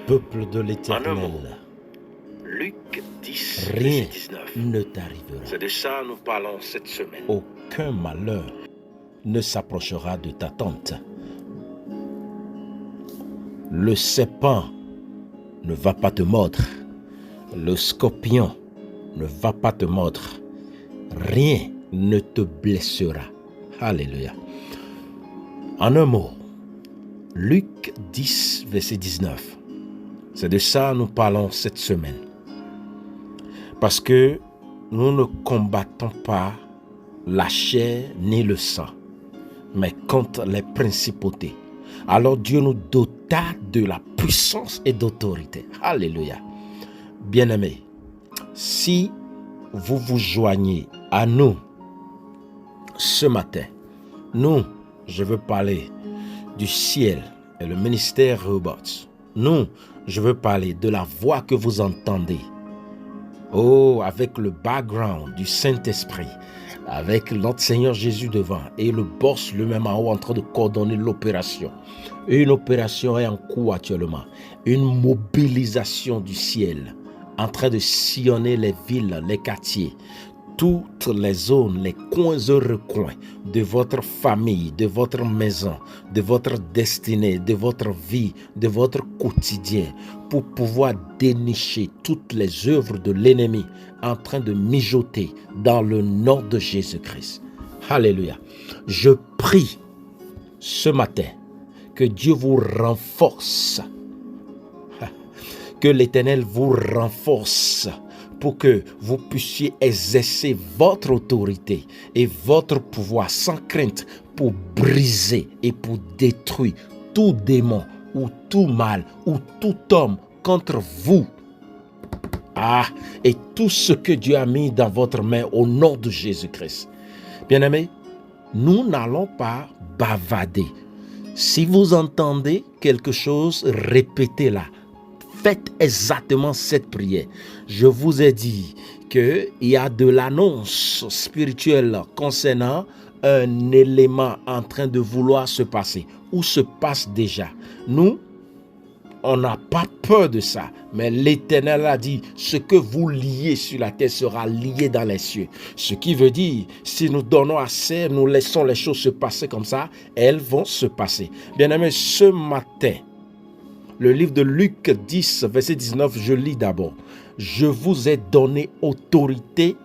peuple de En un mot, l'Éternel, Luc 10, rien verset 19. ne t'arrivera. C'est de ça nous parlons cette semaine. Aucun malheur ne s'approchera de ta tente. Le serpent ne va pas te mordre. Le scorpion ne va pas te mordre. Rien ne te blessera. Alléluia. En un mot, Luc 10, verset 19. C'est de ça nous parlons cette semaine. Parce que nous ne combattons pas la chair ni le sang, mais contre les principautés. Alors Dieu nous dota de la puissance et d'autorité. Alléluia. Bien-aimés, si vous vous joignez à nous ce matin, nous, je veux parler du ciel et le ministère Robots. Nous, je veux parler de la voix que vous entendez. Oh, avec le background du Saint-Esprit, avec notre Seigneur Jésus devant et le boss lui-même en haut en train de coordonner l'opération. Une opération est en cours actuellement. Une mobilisation du ciel en train de sillonner les villes, les quartiers, toutes les zones, les coins et recoins de votre famille, de votre maison, de votre destinée, de votre vie, de votre quotidien, pour pouvoir dénicher toutes les œuvres de l'ennemi en train de mijoter dans le nom de Jésus-Christ. Alléluia. Je prie ce matin que Dieu vous renforce, que l'Éternel vous renforce pour que vous puissiez exercer votre autorité et votre pouvoir sans crainte pour briser et pour détruire tout démon ou tout mal ou tout homme contre vous. Et tout ce que Dieu a mis dans votre main au nom de Jésus-Christ. Bien-aimés, nous n'allons pas bavader. Si vous entendez quelque chose, répétez-la. Faites exactement cette prière. Je vous ai dit qu'il y a de l'annonce spirituelle concernant un élément en train de vouloir se passer ou se passe déjà. Nous, on n'a pas peur de ça, mais l'Éternel a dit, ce que vous liez sur la terre sera lié dans les cieux. Ce qui veut dire, si nous donnons assez, nous laissons les choses se passer comme ça, elles vont se passer. Bien-aimés, ce matin, le livre de Luc 10, verset 19, je lis d'abord. Je vous ai donné autorité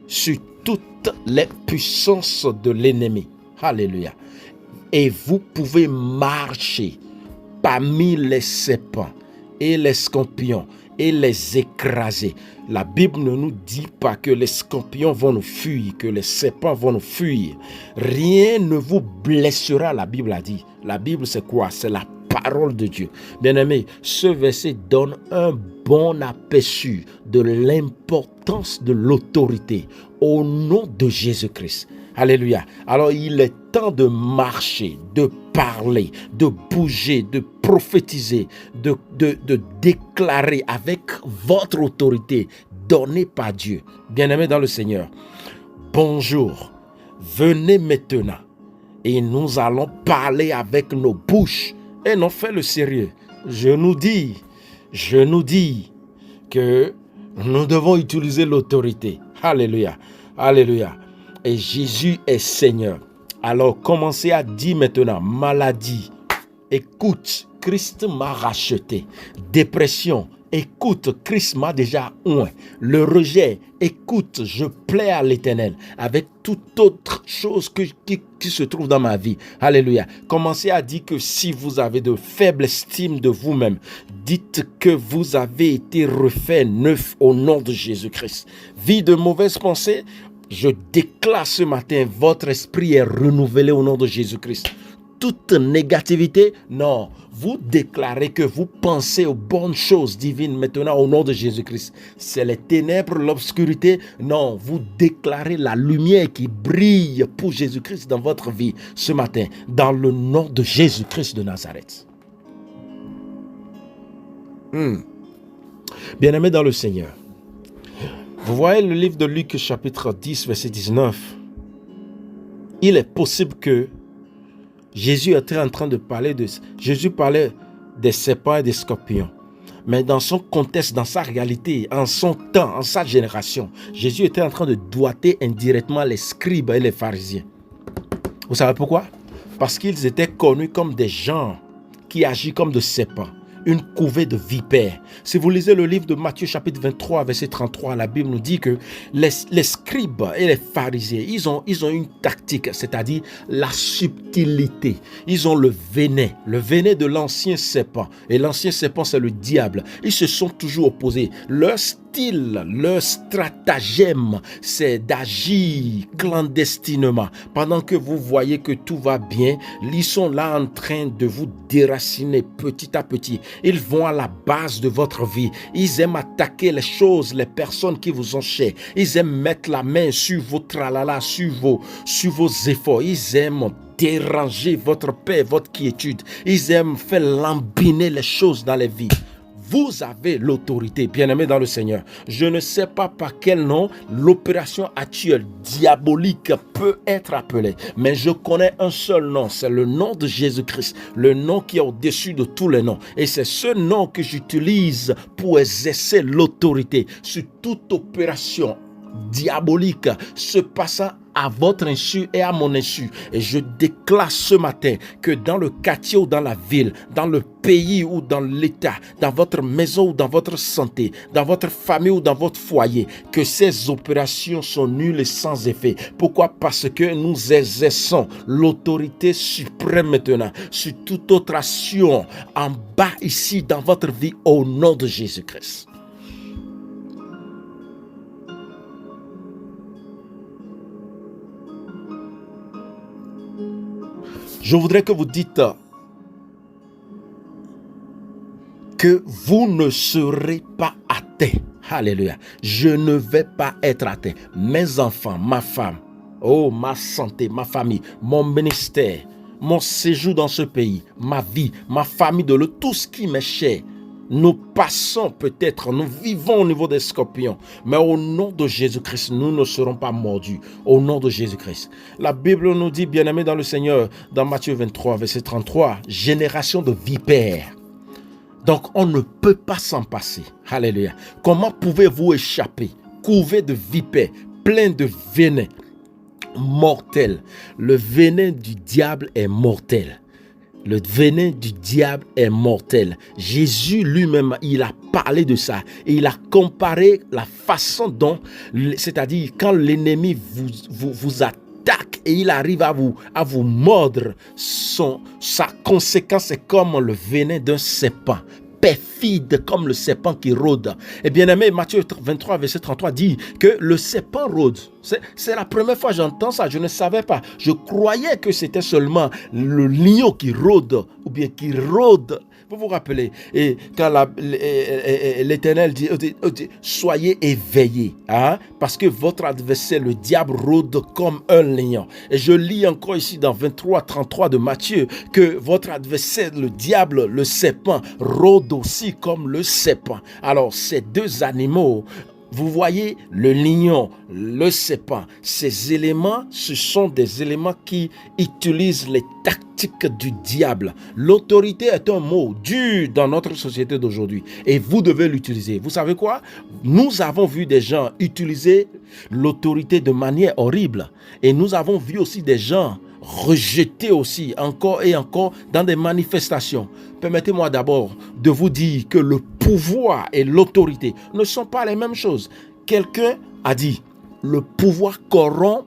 sur toutes les puissances de l'ennemi. Alléluia. Et vous pouvez marcher parmi les serpents et les scorpions et les écraser. La Bible ne nous dit pas que les scorpions vont nous fuir, que les serpents vont nous fuir. Rien ne vous blessera, la Bible a dit. La Bible, c'est quoi? C'est la parole de Dieu. Bien-aimé, ce verset donne un bon aperçu de l'importance de l'autorité au nom de Jésus-Christ. Alléluia. Alors, il est temps de marcher, de parler, de bouger, de prophétiser, de déclarer avec votre autorité donnée par Dieu. Bien-aimé dans le Seigneur, bonjour. Venez maintenant et nous allons parler avec nos bouches. Et non, fais le sérieux. Je nous dis que nous devons utiliser l'autorité. Alléluia. Alléluia. Et Jésus est Seigneur. Alors commencez à dire maintenant, maladie, écoute, Christ m'a racheté. Dépression, écoute, Christ m'a déjà oint. Le rejet, écoute, je plais à l'Éternel avec toute autre chose qui se trouve dans ma vie. Alléluia. Commencez à dire que si vous avez de faibles estimes de vous-même, dites que vous avez été refait neuf au nom de Jésus-Christ. Vie de mauvaises pensées, je déclare ce matin, votre esprit est renouvelé au nom de Jésus-Christ. Toute négativité, non, vous déclarez que vous pensez aux bonnes choses divines maintenant au nom de Jésus-Christ. C'est les ténèbres, l'obscurité, non, vous déclarez la lumière qui brille pour Jésus-Christ dans votre vie ce matin, dans le nom de Jésus-Christ de Nazareth. Bien-aimés dans le Seigneur, vous voyez le livre de Luc chapitre 10 verset 19. Il est possible que Jésus était en train de parler de... Jésus parlait des serpents et des scorpions. Mais dans son contexte, dans sa réalité, en son temps, en sa génération, Jésus était en train de doiter indirectement les scribes et les pharisiens. Vous savez pourquoi? Parce qu'ils étaient connus comme des gens qui agissent comme de serpents, une couvée de vipères. Si vous lisez le livre de Matthieu chapitre 23, verset 33, la Bible nous dit que les scribes et les pharisiens, ils ont une tactique, c'est-à-dire la subtilité. Ils ont le venin de l'ancien serpent. Et l'ancien serpent, c'est le diable. Ils se sont toujours opposés. Leur style, leur stratagème, c'est d'agir clandestinement. Pendant que vous voyez que tout va bien, ils sont là en train de vous déraciner petit à petit. Ils vont à la base de votre vie. Ils aiment attaquer les choses, les personnes qui vous ont chères. Ils aiment mettre la main sur vos tralala, sur vos efforts. Ils aiment déranger votre paix, votre quiétude. Ils aiment faire lambiner les choses dans les vies. Vous avez l'autorité, bien-aimés dans le Seigneur. Je ne sais pas par quel nom l'opération actuelle diabolique peut être appelée, mais je connais un seul nom, c'est le nom de Jésus-Christ, le nom qui est au-dessus de tous les noms. Et c'est ce nom que j'utilise pour exercer l'autorité sur toute opération diabolique se passant à votre insu et à mon insu. Et je déclare ce matin que dans le quartier ou dans la ville, dans le pays ou dans l'État, dans votre maison ou dans votre santé, dans votre famille ou dans votre foyer, que ces opérations sont nulles et sans effet. Pourquoi? Parce que nous exerçons l'autorité suprême maintenant sur toute autre action en bas ici dans votre vie au nom de Jésus-Christ. Je voudrais que vous dites que vous ne serez pas athée. Alléluia. Je ne vais pas être athée. Mes enfants, ma femme, ma santé, ma famille, mon ministère, mon séjour dans ce pays, ma vie, ma famille, tout ce qui m'est cher. Nous passons peut-être, nous vivons au niveau des scorpions, mais au nom de Jésus-Christ, nous ne serons pas mordus. Au nom de Jésus-Christ. La Bible nous dit, bien-aimés dans le Seigneur, dans Matthieu 23, verset 33, génération de vipères. Donc, on ne peut pas s'en passer. Alléluia. Comment pouvez-vous échapper? Couvé de vipères, plein de venin mortel. Le venin du diable est mortel. Le venin du diable est mortel. Jésus lui-même, il a parlé de ça. Et il a comparé la façon dont, c'est-à-dire quand l'ennemi vous attaque et il arrive à vous mordre, sa conséquence est comme le venin d'un serpent. Perfide comme le serpent qui rôde. Et bien aimé, Matthieu 23, verset 33 dit que le serpent rôde. C'est la première fois que j'entends ça, je ne savais pas. Je croyais que c'était seulement le lion qui rôde, ou bien qui rôde. Vous vous rappelez, et quand l'Éternel dit, soyez éveillés, hein, parce que votre adversaire, le diable, rôde comme un lion. Et je lis encore ici dans 23, 33 de Matthieu, que votre adversaire, le diable, le serpent, rôde aussi comme le serpent. Alors, ces deux animaux, vous voyez, le lion, le serpent, ces éléments, ce sont des éléments qui utilisent les tactiques du diable. L'autorité est un mot dur dans notre société d'aujourd'hui et vous devez l'utiliser. Vous savez quoi? Nous avons vu des gens utiliser l'autorité de manière horrible et nous avons vu aussi des gens rejeter aussi encore et encore dans des manifestations. Permettez-moi d'abord de vous dire que le pouvoir et l'autorité ne sont pas les mêmes choses. Quelqu'un a dit, le pouvoir corrompt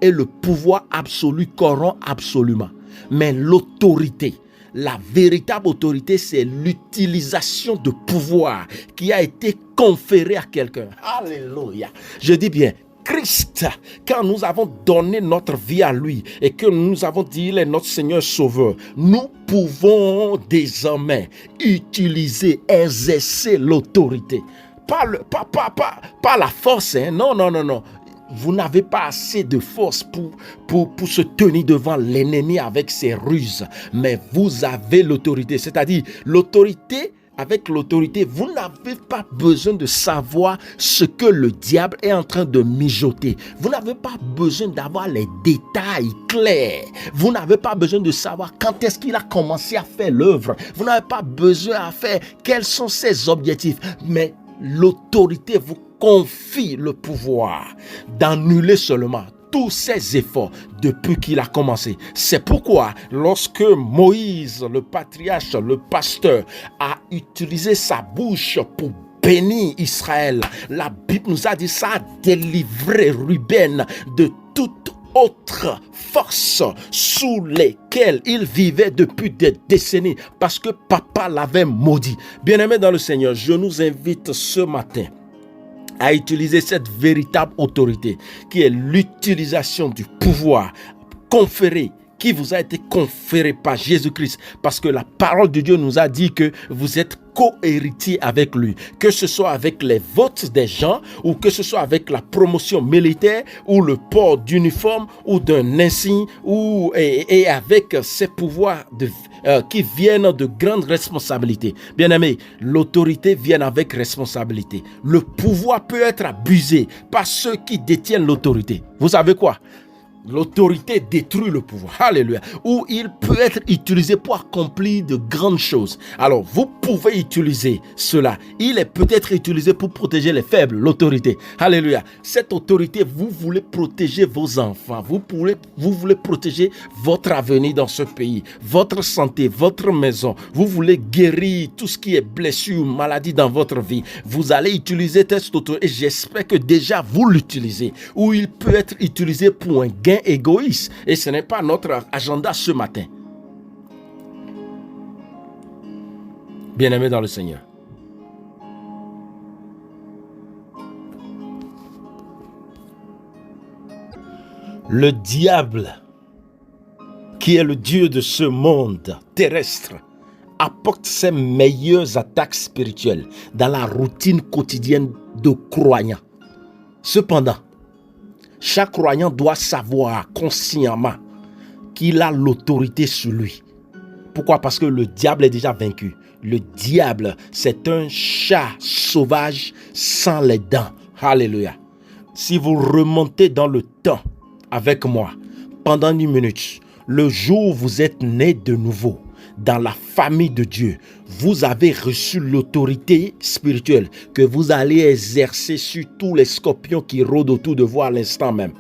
et le pouvoir absolu corrompt absolument. Mais l'autorité, la véritable autorité, c'est l'utilisation de pouvoir qui a été conféré à quelqu'un. Alléluia. Je dis bien, Christ, quand nous avons donné notre vie à lui et que nous avons dit il est notre Seigneur Sauveur, nous pouvons désormais utiliser, exercer l'autorité. Pas la force, hein? Non. Vous n'avez pas assez de force pour se tenir devant l'ennemi avec ses ruses, mais vous avez l'autorité, c'est-à-dire l'autorité avec l'autorité, vous n'avez pas besoin de savoir ce que le diable est en train de mijoter. Vous n'avez pas besoin d'avoir les détails clairs. Vous n'avez pas besoin de savoir quand est-ce qu'il a commencé à faire l'œuvre. Vous n'avez pas besoin de faire quels sont ses objectifs. Mais l'autorité vous confie le pouvoir d'annuler seulement tous ses efforts depuis qu'il a commencé. C'est pourquoi lorsque Moïse, le patriarche, le pasteur, a utilisé sa bouche pour bénir Israël, la Bible nous a dit ça a délivré Ruben de toute autre force sous lesquelles il vivait depuis des décennies parce que papa l'avait maudit. Bien-aimés dans le Seigneur, je nous invite ce matin à utiliser cette véritable autorité qui est l'utilisation du pouvoir conféré, qui vous a été conféré par Jésus-Christ, parce que la parole de Dieu nous a dit que vous êtes co-héritier avec lui, que ce soit avec les votes des gens ou que ce soit avec la promotion militaire ou le port d'uniforme ou d'un insigne et avec ces pouvoirs qui viennent de grandes responsabilités. Bien-aimés, l'autorité vient avec responsabilité. Le pouvoir peut être abusé par ceux qui détiennent l'autorité. Vous savez quoi? L'autorité détruit le pouvoir, alléluia, ou il peut être utilisé pour accomplir de grandes choses. Alors, vous pouvez utiliser cela. Il est peut-être utilisé pour protéger les faibles, l'autorité, alléluia. Cette autorité, vous voulez protéger vos enfants, vous voulez protéger votre avenir dans ce pays, votre santé, votre maison. Vous voulez guérir tout ce qui est blessure, maladie dans votre vie. Vous allez utiliser cette autorité et j'espère que déjà vous l'utilisez. Ou il peut être utilisé pour un gain égoïste et ce n'est pas notre agenda ce matin. Bien-aimés dans le Seigneur, le diable, qui est le Dieu de ce monde terrestre, apporte ses meilleures attaques spirituelles dans la routine quotidienne de croyants. Cependant, chaque croyant doit savoir consciemment qu'il a l'autorité sur lui. Pourquoi? Parce que le diable est déjà vaincu. Le diable, c'est un chat sauvage sans les dents. Alléluia. Si vous remontez dans le temps avec moi, pendant 1 minute, le jour où vous êtes né de nouveau, dans la famille de Dieu, vous avez reçu l'autorité spirituelle que vous allez exercer sur tous les scorpions qui rôdent autour de vous à l'instant même,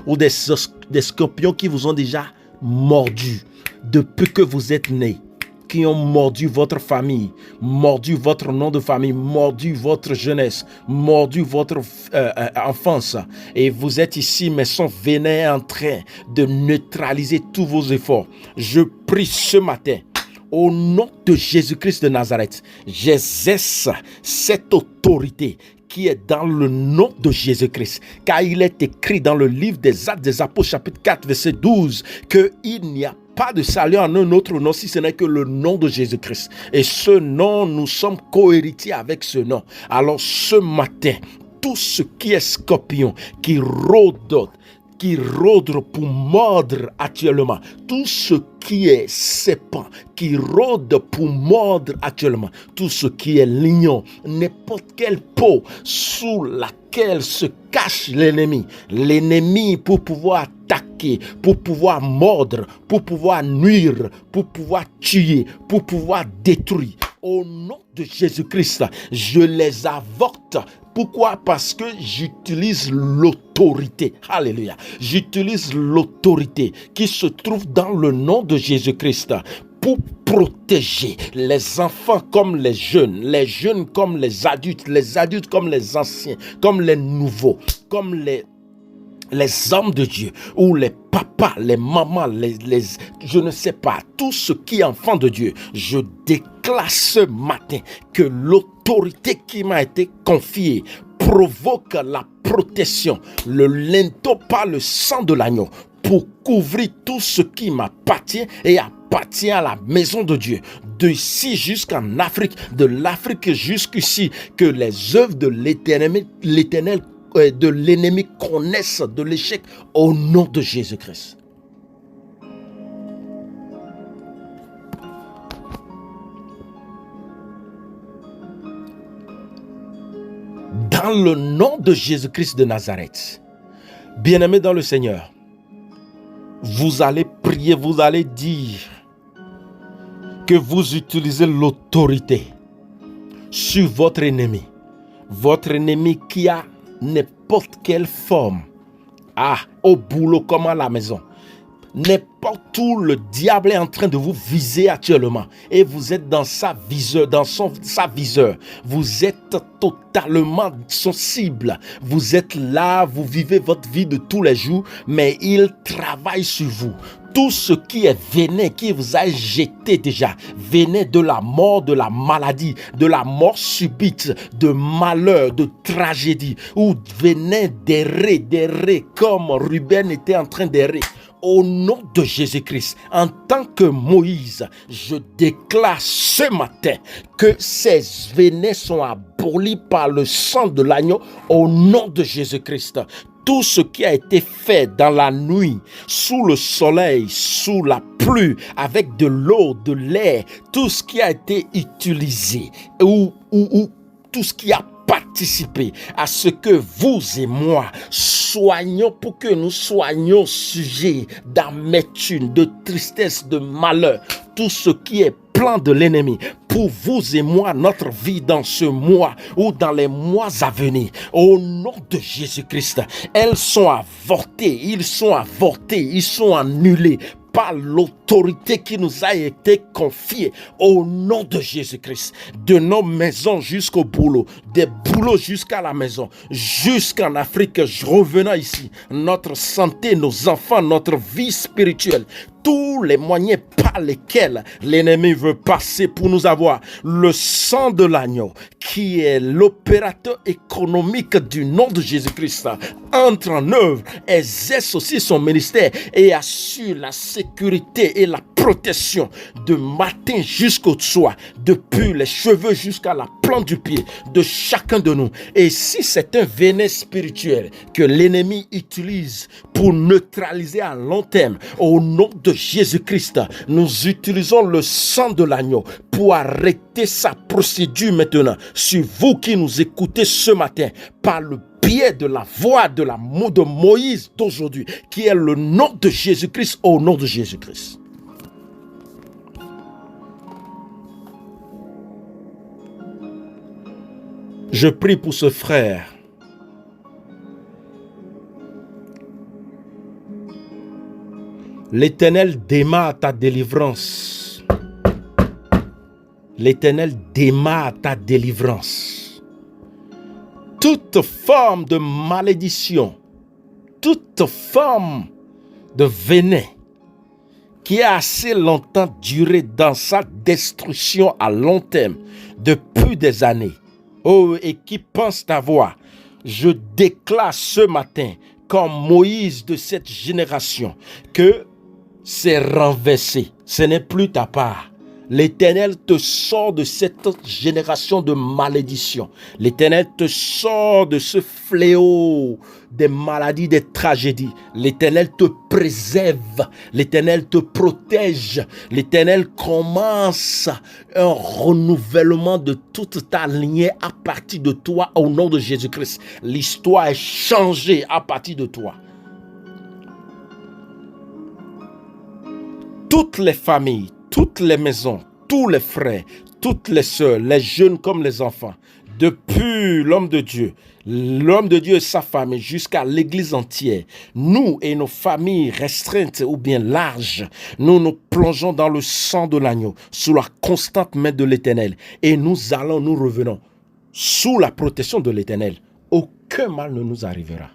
ou des scorpions qui vous ont déjà mordu depuis que vous êtes né, qui ont mordu votre famille, mordu votre nom de famille, mordu votre jeunesse, mordu votre enfance. Et vous êtes ici, mais son venin est en train de neutraliser tous vos efforts. Je prie ce matin, au nom de Jésus-Christ de Nazareth, j'exerce cette autorité qui est dans le nom de Jésus-Christ. Car il est écrit dans le livre des Actes des Apôtres, chapitre 4, verset 12, qu'il n'y a pas de salut en un autre nom si ce n'est que le nom de Jésus-Christ. Et ce nom, nous sommes co-héritiers avec ce nom. Alors ce matin, tout ce qui est scorpion, qui rôde pour mordre actuellement, tout ce qui est serpent, qui rôde pour mordre actuellement, tout ce qui est lignon, n'importe quelle peau sous laquelle se cache l'ennemi pour pouvoir attaquer, pour pouvoir mordre, pour pouvoir nuire, pour pouvoir tuer, pour pouvoir détruire. Au nom de Jésus-Christ, je les avorte. Pourquoi? Parce que j'utilise l'autorité. Alléluia. J'utilise l'autorité qui se trouve dans le nom de Jésus-Christ pour protéger les enfants comme les jeunes comme les adultes comme les anciens, comme les nouveaux, comme les hommes de Dieu, ou les papas, les mamans, je ne sais pas, tout ce qui est enfant de Dieu. Je déclare ce matin que l'autorité qui m'a été confiée provoque la protection, le linteau par le sang de l'agneau, pour couvrir tout ce qui m'appartient et appartient à la maison de Dieu, d'ici jusqu'en Afrique, de l'Afrique jusqu'ici, que les œuvres de l'Éternel de l'ennemi connaissent de l'échec au nom de Jésus-Christ. dans le nom de Jésus-Christ de Nazareth. Bien-aimés dans le Seigneur, vous allez prier, vous allez dire que vous utilisez l'autorité sur votre ennemi qui a n'importe quelle forme, au boulot comme à la maison. N'importe où le diable est en train de vous viser actuellement et vous êtes dans sa viseur, sa viseur. Vous êtes totalement son cible. Vous êtes là, vous vivez votre vie de tous les jours, mais il travaille sur vous. Tout ce qui est venin, qui vous a jeté déjà, venin de la mort, de la maladie, de la mort subite, de malheur, de tragédie, ou venin d'errer comme Ruben était en train d'errer. Au nom de Jésus-Christ, en tant que Moïse, je déclare ce matin que ces venins sont abolis par le sang de l'agneau au nom de Jésus-Christ. Tout ce qui a été fait dans la nuit, sous le soleil, sous la pluie, avec de l'eau, de l'air, tout ce qui a été utilisé ou tout ce qui a participé à ce que vous et moi soignons, pour que nous soyons sujets d'amertume, de tristesse, de malheur, tout ce qui est plan de l'ennemi pour vous et moi, notre vie dans ce mois ou dans les mois à venir, au nom de Jésus-Christ, elles sont avortées, ils sont annulés par l'autorité qui nous a été confiée au nom de Jésus-Christ. De nos maisons jusqu'au boulot, des boulots jusqu'à la maison, jusqu'en Afrique, revenant ici, notre santé, nos enfants, notre vie spirituelle, tous les moyens par lesquels l'ennemi veut passer pour nous avoir. Le sang de l'agneau, qui est l'opérateur économique du nom de Jésus-Christ, entre en œuvre, exerce aussi son ministère et assure la sécurité et la protection de matin jusqu'au soir, depuis les cheveux jusqu'à la plante du pied de chacun de nous. Et si c'est un venin spirituel que l'ennemi utilise pour neutraliser à long terme, au nom de Jésus-Christ, nous utilisons le sang de l'agneau pour arrêter sa procédure maintenant sur vous qui nous écoutez ce matin par le biais de la voix de Moïse d'aujourd'hui, qui est le nom de Jésus-Christ, au nom de Jésus-Christ. Je prie pour ce frère. L'Éternel démarre ta délivrance. L'Éternel démarre ta délivrance. Toute forme de malédiction, toute forme de venin qui a assez longtemps duré dans sa destruction à long terme, depuis des années, et qui pense t'avoir, je déclare ce matin, comme Moïse de cette génération, que c'est renversé. Ce n'est plus ta part. L'Éternel te sort de cette génération de malédiction. L'Éternel te sort de ce fléau des maladies, des tragédies. L'Éternel te préserve. L'Éternel te protège. L'Éternel commence un renouvellement de toute ta lignée à partir de toi au nom de Jésus-Christ. L'histoire est changée à partir de toi. Toutes les familles, toutes les maisons, tous les frères, toutes les sœurs, les jeunes comme les enfants, depuis l'homme de Dieu et sa famille jusqu'à l'église entière, nous et nos familles restreintes ou bien larges, nous nous plongeons dans le sang de l'agneau, sous la constante main de l'Éternel, et nous revenons sous la protection de l'Éternel. Aucun mal ne nous arrivera.